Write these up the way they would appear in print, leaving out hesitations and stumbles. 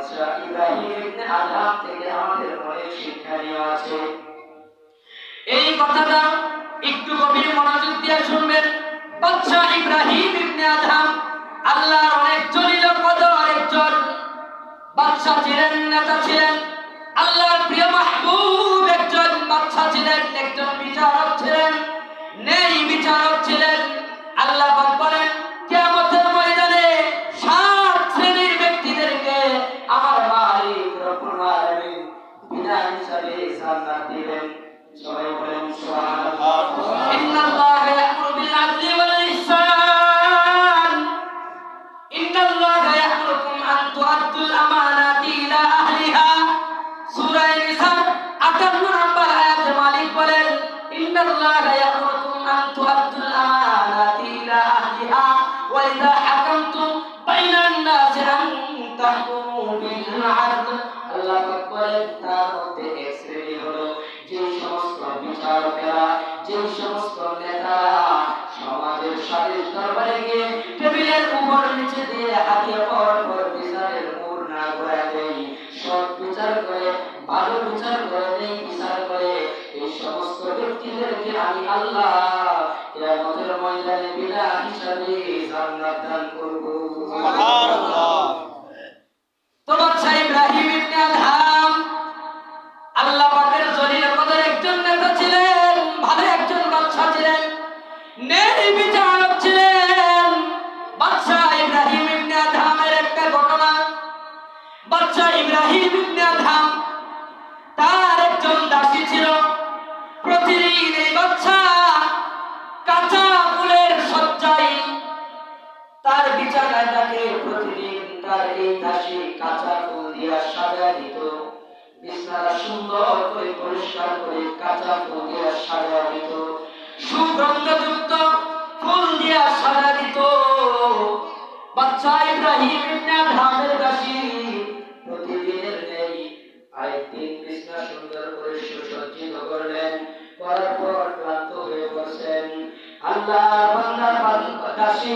বাদশা ইব্রাহিম ইবনে Adham থেকে আমাদের অনেক শিক্ষণীয় আছে। এই কথাটা একটু গভীর মনোযোগ দিয়ে শুনবেন। বাদশা ইব্রাহিম ইবনে আদহাম আল্লাহর অনেক জলিল কদর একজন বাদশা ছিলেন, নেতা ছিলেন, আল্লাহর প্রিয় মাহবুব একজন বাদশা ছিলেন, একজন বিচারক ছিলেন, ন্যায় বিচারক ছিলেন। আল্লাহ পাক বলেন কিয়ামতের ময়দানে সাত শ্রেণীর ব্যক্তিদেরকে আমার মালিক রব্বুল আলামিন বিনা হিসাবে জান্নাত দিবেন। সবাই বলেন সুবহানাল্লাহ। ইন্নাল্লাহা ইয়া'মুরু বিল আদলি ওয়াল ইহসান, ইন্নাল্লাহা ইয়া'মুরুকুম আন তু'আদ্দুল আমানাতি ইলা আহলিহা। সূরা নিসা 58 নম্বর আয়াতে মালিক বলেন ইন্নাল্লাহা ইয়া'মুরুকুম আন তু'আদ্দুল আমানাতি ইলা আহলিহা ওয়া ইযা হাকামতুম বাইনান নাসি আন তাহকুমু বিল আদল। আল্লাহ পাক বলেন তার মধ্যে এক শ্রেণী হলো যে সমস্ত বিচারকেরা, যে সমস্ত নেতারা সমাজের সালিশ দরবারে গিয়ে টেবিলের উপর নিচে দিয়ে হাতিয়ে পর বিচারের মোড় না ঘোরা দেয়, সৎ বিচার করে, ভালো বিচার করে দেয়, বিচার করে, এই সমস্ত ব্যক্তিদেরকে আমি আল্লাহ কিয়ামতের ময়দানে বিনা হিসাবে জান্নাত দান করব। সুবহানাল্লাহ। তো বাদশা ইব্রাহিম ইবনে আদহাম আল্লাহ পাকের জলিল কদর একজন নেতা ছিলেন, ভালো একজন বাদশা ছিলেন, ন্যায় বিচারক ছিলেন। বাদশা ইব্রাহিম ইবনে আদহামের একটা ঘটনা, বাদশা ইব্রাহিম ইবনে আদহাম তার একজন দাসী ছিল। প্রতিদিন এই বাদশা কাঁচা ফুলের শয্যায় তার বিছানায় তাকে প্রতিদিন তার এই দাসী কাঁচা ফুল দিয়া সাজায় দিত। বিছানা সুন্দর করে পরিষ্কার করে কাঁচা ফুল দিয়া সাজায় দিত, সুগন্ধযুক্ত ফুল দিয়া সাজায় দিত। বাদশা ইব্রাহিম ইবনে আদহামের দাসী প্রতিদিনের নেই আরেকদিন বিছানা সুন্দর করে সুসজ্জিত করলেন, করার পর ক্লান্ত হয়ে বসেন। আল্লাহর বান্দা দাসী,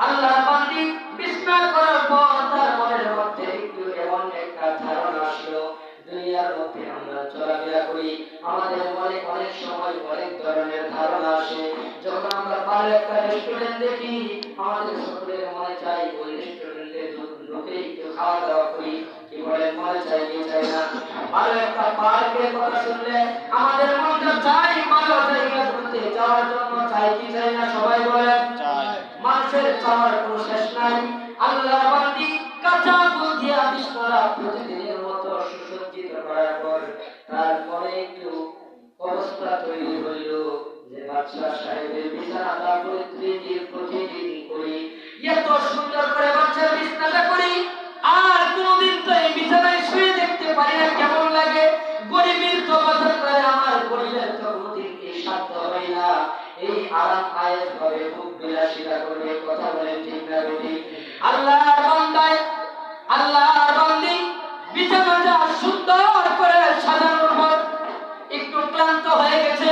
আল্লাহর বান্দি বিছানা করার পর তার মনের মধ্যে একটু এমন একটা ধারণা আসলো, দুনিয়ার মধ্যে আমরা চলাফেরা করি, আমাদের মনে অনেক সময় অনেক ধরনের ধারণা আসে। যখন আমরা ভালো একটা রেস্টুরেন্ট দেখি, আমাদের সকলের মনে চাই ওই রেস্টুরেন্টে ঢুকে একটু খাওয়া দাওয়া করি, কি বলেন, মনে চাই কি চাই না? ভালো একটা পার্কের কথা শুনলে আমাদের মনটা চাই ভালো জায়গা ঘুরতে যাওয়ার জন্য, চাই কি চাই না? সবাই বলেন চাই। মানুষের চাওয়ার কোনো শেষ নাই। আল্লাহর বান্দি কাঁচা ফুল দিয়া বিছানা প্রতিদিনের মতো সুসজ্জিত করার পর তার মনে একটু অবস্থা তৈরি হইল যে বাদশা সাহেবের বিছানাটা প্রতিদিন করি, এত সুন্দর করে বাদশার বিছানাটা করি, আর কোনদিন তো এই বিছানায় শুয়ে দেখতে পারি না, কেমন লাগে? গরিবের তো কথা করে, আমার গরিবের তো কোনদিন এই সাধ্য হয় না এই আরাম আয়েশ ভাবে খুব বিলাসিতা করে। কথা বলেন ঠিক না বেঠিক? আল্লাহর বান্দায়, আল্লাহর বান্দি বিছানাটা সুন্দর করে সাজানোর পর একটু ক্লান্ত হয়ে গেছে,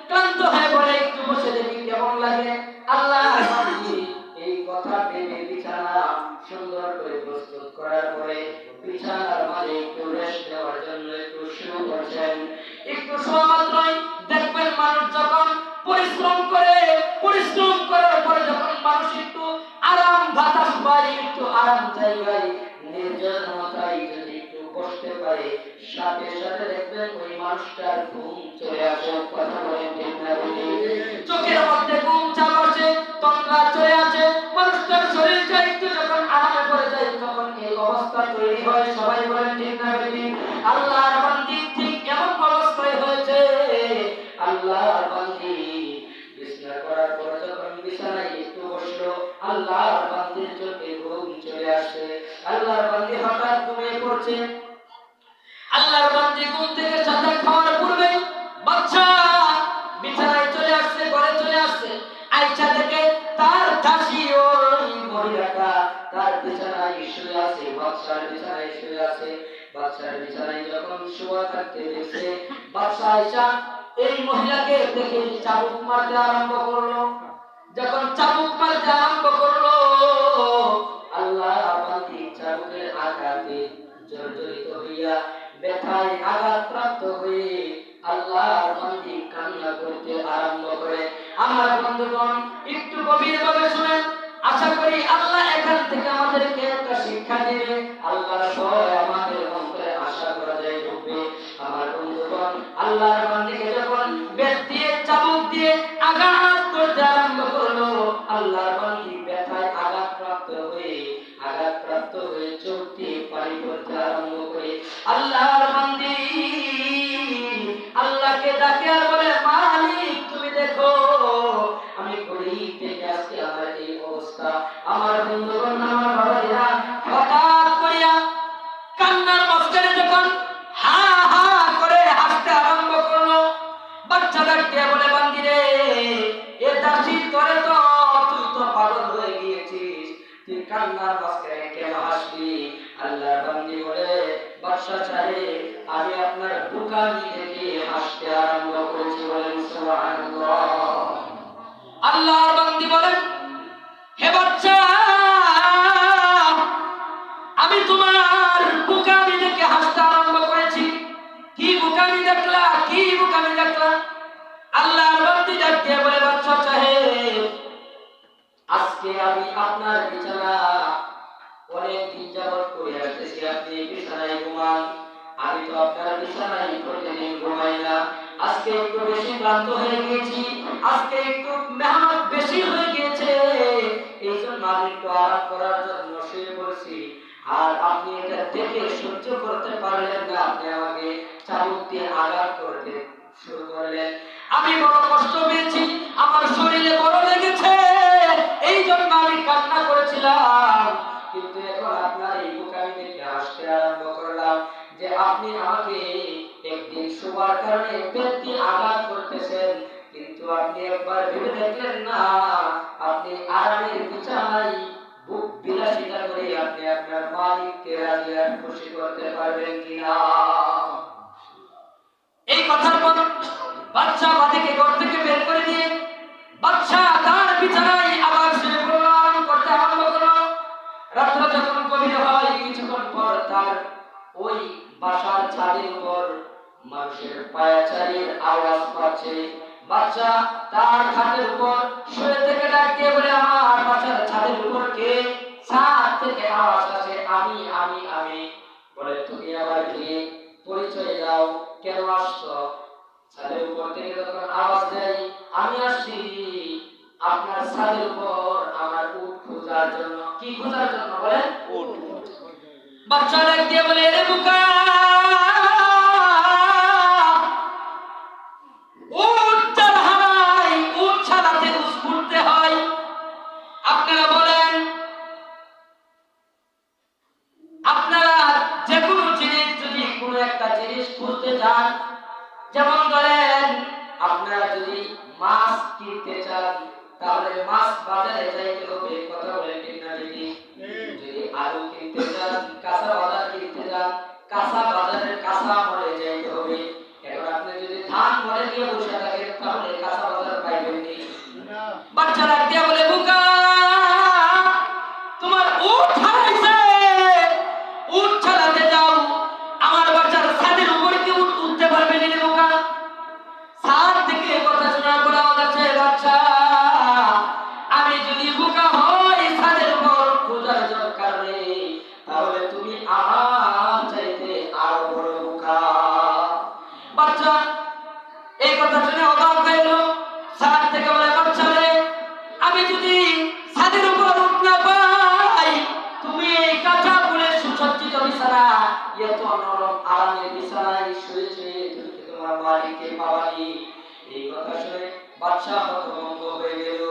ক্লান্ত হয়ে পড়ে একটু বসে দেখি কেমন লাগে। আল্লাহর বান্দি এই কথা ভেবে বিছানা সুন্দর করে প্রস্তুত করার পরে বিছানার মাঝে একটু রেস্ট নেওয়ার জন্য একটু শুরু করছেন। একটু শোয়া মাত্রই দেখবেন মানুষ যখন পরিশ্রম করার পরে যখন মানুষ একটু আরাম বাতাস পায়, একটু আরাম জায়গায় নির্জনতায় যদি একটু বসতে পারে, সাথে সাথে দেখবেন ওই মানুষটার ঘুম চলে আসে। কথা বলেন ঠিক না বেঠিক? চোখের মধ্যে ঘুম চাপ আসে, তন্দ্রা চলে আসে, মানুষটার শরীরটা একটু যখন আরামে পড়ে যায় তখন এই অবস্থা তৈরি হয়। সবাই বলেন ঠিক না বেঠিক? আল্লাহর বান্দি ঠিক এমন অবস্থায় হয়েছে। আল্লাহর বান্দি বিছানা করার পর যখন বিছানায় একটু বসলো, আল্লাহর বান্দির চোখে ঘুম চলে আসে। আল্লাহর বান্দি হঠাৎ ঘুমিয়ে পড়ছে। আল্লাহর বান্দি ঘুম থেকে সাথে খাওয়ার পূর্বে বাদশা বিছানায় চলে আসছে, ঘরে চলে আসছে। আয়েশা দেখে তার দাসী ওই মহিলাটা তার বিছানায় শুয়ে আছে, বাদশার বিছানায় শুয়ে আছে। বাদশার বিছানায় যখন শোয়া থাকতে দেখছে, বাদশা আয়েশা এই মহিলাকে দেখে চাবুক মারতে আরম্ভ করলো। যখন চাবুক মারতে আরম্ভ করলো, আল্লাহর বান্দি চাবুকের আঘাতে জর্জরিত হইয়া ব্যথায় আঘাতপ্রাপ্ত হয়ে আল্লাহর বান্দী কান্না করতে আরম্ভ করে। আমার বন্ধুগণ, একটু গভীরভাবে শুনেন, আশা করি আল্লাহ এখান থেকে আমাদেরকে একটা শিক্ষা দিবে। আল্লাহর ভয় আমাদের অন্তরে আশা করা যায় ঢুকবে। আমার বন্ধুগণ, আল্লাহর বান্দীকে যখন বেত দিয়ে চাবুক দিয়ে আঘাত করতে আরম্ভ করলো, আল্লাহর বান্দী ব্যথায় আঘাতপ্রাপ্ত হয়ে চোখ দিয়ে পানি পড়তে আরম্ভ করে। আল্লাহর বান্দী আল্লাহকে ডাকে আর বলে, মালিক তুমি দেখো আমি গরিব থেকে আজকে আমার এই অবস্থা। আমার বন্ধুগণ, আমার বাবারা, হঠাৎ করিয়া কান্নার মাঝখানে যখন হা হা করে হাসতে আরম্ভ করলো, বাচ্চা ডাকতে বলে, বান্দি রে, এ দাসী তোরে তো, তুই তো পাগল হয়ে গিয়েছিস, তুই কান্নার মাঝখানে কেন হাসলি? আল্লাহর বান্দি বলে, বাদশা সাহেব, আমি আপনার বুকানি দেখে হাসতে আরম্ভ করেছি। বলেন সুবহানাল্লাহ। আল্লাহর বান্দি বলেন, হে বাচ্চা, আমি তোমার বুকানি দেখে হাসতে আরম্ভ করেছি। কি বুকানি দেখলা? কি বুকানি দেখলা? আল্লাহর বান্দি ডাকতে বলে, বাদশা সাহেব, আজকে আমি আপনার বিছানা অনেক দিন যাবত করে আসতেছি, আপনি বিছানায় ঘুমান, আমি তো আপনার বিছানায় প্রতিদিন ঘুমাই না। আজকে একটু বেশি ক্লান্ত হয়ে গেছি, আজকে একটু মেহনত বেশি হয়ে গেছে, এই জন্য আমি একটু আরাম করার জন্য শুয়ে পড়ছি। আর আপনি এটা দেখে সহ্য করতে পারলেন না, আপনি আমাকে চাবুক দিয়ে আঘাত করতে শুরু করলেন। আমি বড় কষ্ট পেয়েছি, আমার শরীরে বড় লেগেছে, এই জন্য আমি কান্না করেছিলাম। কিন্তু এখন আপনার এই বোকামি দেখে হাসতে আরম্ভ করলাম যে আপনি আমাকে একদিন শোবার কারণে পেট দিয়ে আঘাত করতেছেন, কিন্তু আপনি একবার ভেবে দেখলেন না, আপনি আরামের বিছানায় বুক বিলাসিতা করে আপনি আপনার মালিককে রাজি আর খুশি করতে পারবেন কিনা? এই কথার পর বাদশা বাদীকে ঘর থেকে বের করে দিয়ে বাদশা তার বিছানায় আবার শুয়ে পড়ল, আরাম করতে আরম্ভ করলো। রাত্র যখন গভীর হয়, কিছুক্ষণ পর তার ওই বাসার ছাদের উপর মানুষের পায়াচারির আওয়াজ পাচ্ছে। বাদশা তার খাটের উপর শুয়ে থেকে ডাক দিয়ে বলে, আমার বাসার ছাদের উপর কে? ছাদ থেকে আওয়াজ আসে, আমি আমি আমি। বলে, তুমি আবার কে? পরিচয় দাও, কেন আসছো? ছাদের উপর থেকে যখন আওয়াজ দেয়, আমি আসছি আপনার ছাদের উপর আমার উট খোঁজার জন্য। কি খোঁজার জন্য? বলেন, উট। বাচ্চা ডাক দিয়ে বলে, রে বুকা, উট চাল হারাই, উট ছাড়াতে উঠতে হয়। আপনারা বলেন, আপনারা যে কোনো জিনিস, যদি কোনো একটা জিনিস খুঁজতে চান, যেমন ধরেন আপনারা যদি মাছ কিনতে চান, তাহলে মাছ বাজারে যাইতে হবে, কথা বলেন ঠিক না? যদি আলু কিনতে চান, কাঁচা বাজার কিনতে চান, কাঁচা বাজারের কাঁচা মরে যাইতে হবে। এখন আপনি যদি ধান মরে দিয়ে বসে থাকেন, তাহলে কাঁচা বাজার পাইবেন না। বাচ্চারা দিয়ে বলে, বুকা, তোমার উট হারাইছে, উট ছাড়াতে যাও। আমার বাচ্চার ছাদের উপরে কি উট উঠতে পারবে না? বুকা, ছাদ থেকে কথা শোনার পর আমার কাছে, বাচ্চা, আমি যদি বোকা হই ছাদের উপর খোঁজার কারণে, তাহলে তুমি আমার চাইতে আরো বড় বোকা। বাচ্চা এই কথা শুনে অবাক হয়ে গেল। ছাদ থেকে বলে, বাচ্চা রে, আমি যদি ছাদের উপর উঠ না পাই, তুমি এই কাঁচা ফুলে সুসজ্জিত বিছানা, এত নরম আরামের বিছানায় শুয়েছে, তুমি কি তোমার মালিককে পাওয়ানি? এই কথা শুনে বাদশা হতভম্ব হয়ে গেল।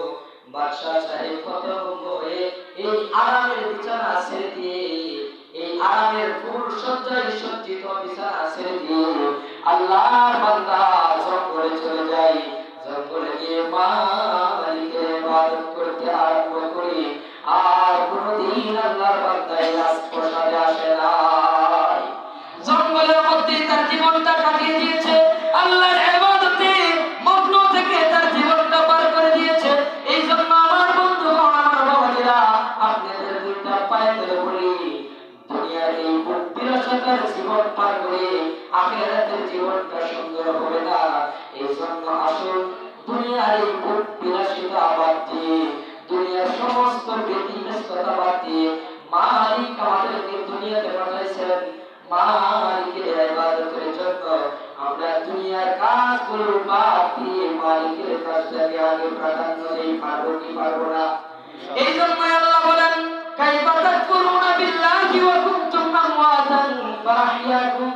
বাদশা সাহেব হতভম্ব হয়ে এই আরামের বিছানা ছেড়ে দিয়ে, এই আরামের ফুল সজ্জায় সজ্জিত বিছানা ছেড়ে দিয়ে আল্লাহর বান্দা জঙ্গলে চলে যায়। জঙ্গলে গিয়ে মালিকের ইবাদত করতে আরম্ভ করে। আর কোনদিন আল্লাহর বান্দা এই রাজপ্রাসাদে আসে নাই। জঙ্গলের মধ্যে তার জীবনটা কাটিয়ে দিয়েছে, আল্লাহর ইবাদতে মগ্ন থেকে তার জীবনটা পার করে দিয়েছে। এই জন্য আমার বন্ধুগণ, আমার বাবাজিরা, আপনাদের দুইটা পায়ে ধরে বলি, দুনিয়ার বিলাসিতার জীবন পার করে আখিরাতের জীবনটা সুন্দর হবে না। এই জন্য আসুন দুনিয়ার এই ভোগ বিলাসিতা বাদ দিয়ে, দুনিয়ার সমস্ত ব্যতিব্যস্ততা বাদ দিয়ে, মালিক আমাদেরকে দুনিয়াতে পাঠাইছেন মালিকের ইবাদতের জন্য। আমরা দুনিয়ার কাজগুলো বাদ দিয়ে মালিকের কাজটাকে আগে প্রাধান্য দেই, পারবো কি পারবো না? এই জন্য আল্লাহ বলেন কাইফা তাকফুরুনা বিল্লাহি ওয়া কুনতুম আমওয়াতান ফাআহইয়াকুম